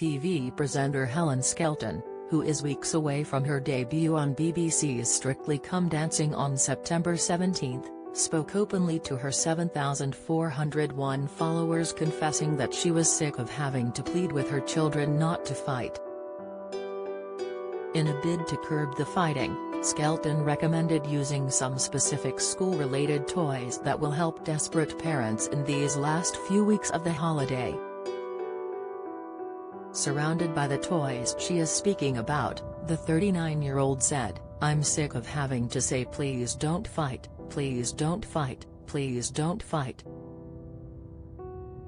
TV presenter Helen Skelton, who is weeks away from her debut on BBC's Strictly Come Dancing on September 17, spoke openly to her 7,401 followers, confessing that she was sick of having to plead with her children not to fight. In a bid to curb the fighting, Skelton recommended using some specific school-related toys that will help desperate parents in these last few weeks of the holiday. Surrounded by the toys she is speaking about, the 39-year-old said, "I'm sick of having to say please don't fight, please don't fight, please don't fight."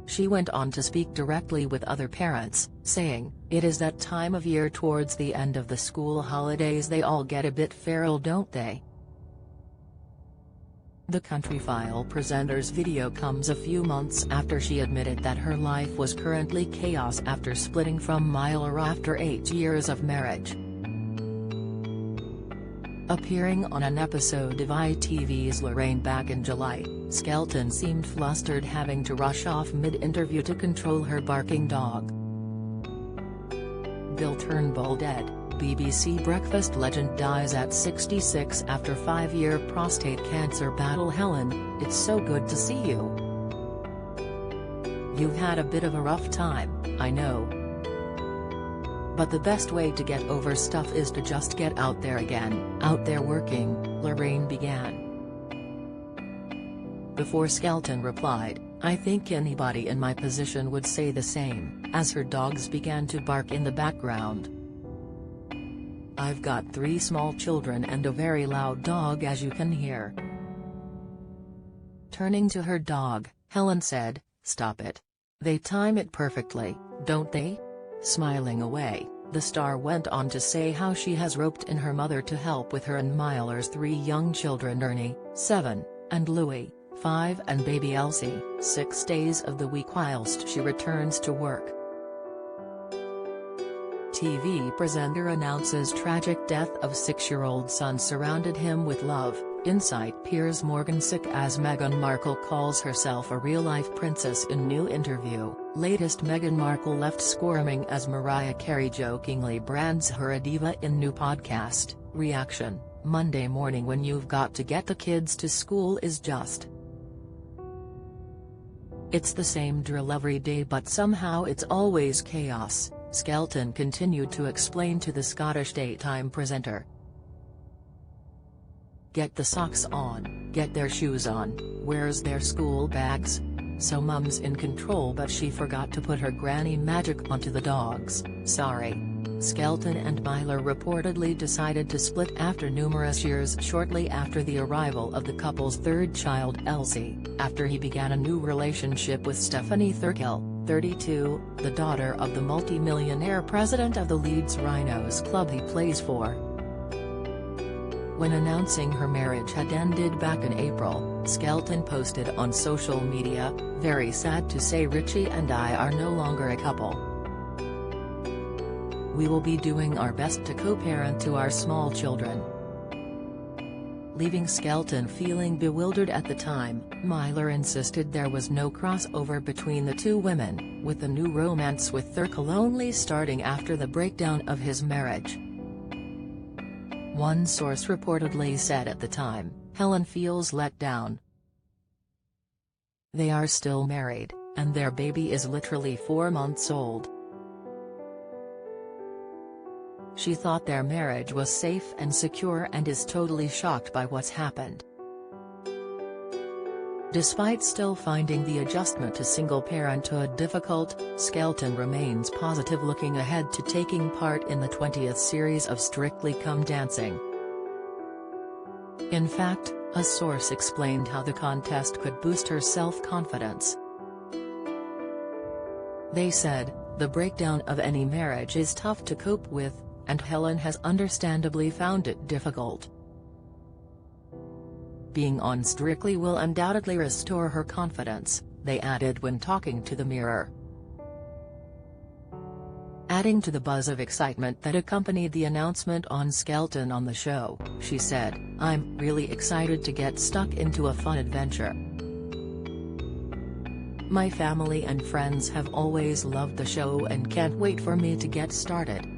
She went on to speak directly with other parents, saying, "It is that time of year towards the end of the school holidays they all get a bit feral, don't they?" The Country File presenter's video comes a few months after she admitted that her life was currently chaos after splitting from Myler after 8 years of marriage. Appearing on an episode of ITV's Lorraine back in July, Skelton seemed flustered, having to rush off mid-interview to control her barking dog. Bill Turnbull dead, BBC breakfast legend dies at 66 after 5-year prostate cancer battle. Helen, it's so good to see you. You've had a bit of a rough time, I know. But the best way to get over stuff is to just get out there again, out there working, Lorraine began. Before Skelton replied, "I think anybody in my position would say the same," as her dogs began to bark in the background. "I've got 3 small children and a very loud dog, as you can hear." Turning to her dog, Helen said, "Stop it. They time it perfectly, don't they?" Smiling away, the star went on to say how she has roped in her mother to help with her and Myler's 3 young children, Ernie, 7, and Louis, 5, and baby Elsie, 6 days of the week whilst she returns to work. TV presenter announces tragic death of 6-year-old son surrounded him with love. Insight Piers Morgan sick as Meghan Markle calls herself a real-life princess in new interview. Latest Meghan Markle left squirming as Mariah Carey jokingly brands her a diva in new podcast. Reaction: Monday morning when you've got to get the kids to school is just. It's the same drill every day, but somehow it's always chaos, Skelton continued to explain to the Scottish daytime presenter. Get the socks on, get their shoes on, where's their school bags? So mum's in control, but she forgot to put her granny magic onto the dogs, sorry. Skelton and Myler reportedly decided to split after numerous years shortly after the arrival of the couple's 3rd child, Elsie, after he began a new relationship with Stephanie Thurkill, 32, the daughter of the multi-millionaire president of the Leeds Rhinos club he plays for. When announcing her marriage had ended back in April, Skelton posted on social media, "Very sad to say Richie and I are no longer a couple. We will be doing our best to co-parent to our small children." Leaving Skelton feeling bewildered at the time, Myler insisted there was no crossover between the two women, with the new romance with Thurkill only starting after the breakdown of his marriage. One source reportedly said at the time, "Helen feels let down. They are still married, and their baby is literally 4 months old. She thought their marriage was safe and secure and is totally shocked by what's happened." Despite still finding the adjustment to single parenthood difficult, Skelton remains positive, looking ahead to taking part in the 20th series of Strictly Come Dancing. In fact, a source explained how the contest could boost her self-confidence. They said, "The breakdown of any marriage is tough to cope with, and Helen has understandably found it difficult. Being on Strictly will undoubtedly restore her confidence," they added when talking to the Mirror. Adding to the buzz of excitement that accompanied the announcement on Skelton on the show, she said, "I'm really excited to get stuck into a fun adventure. My family and friends have always loved the show and can't wait for me to get started.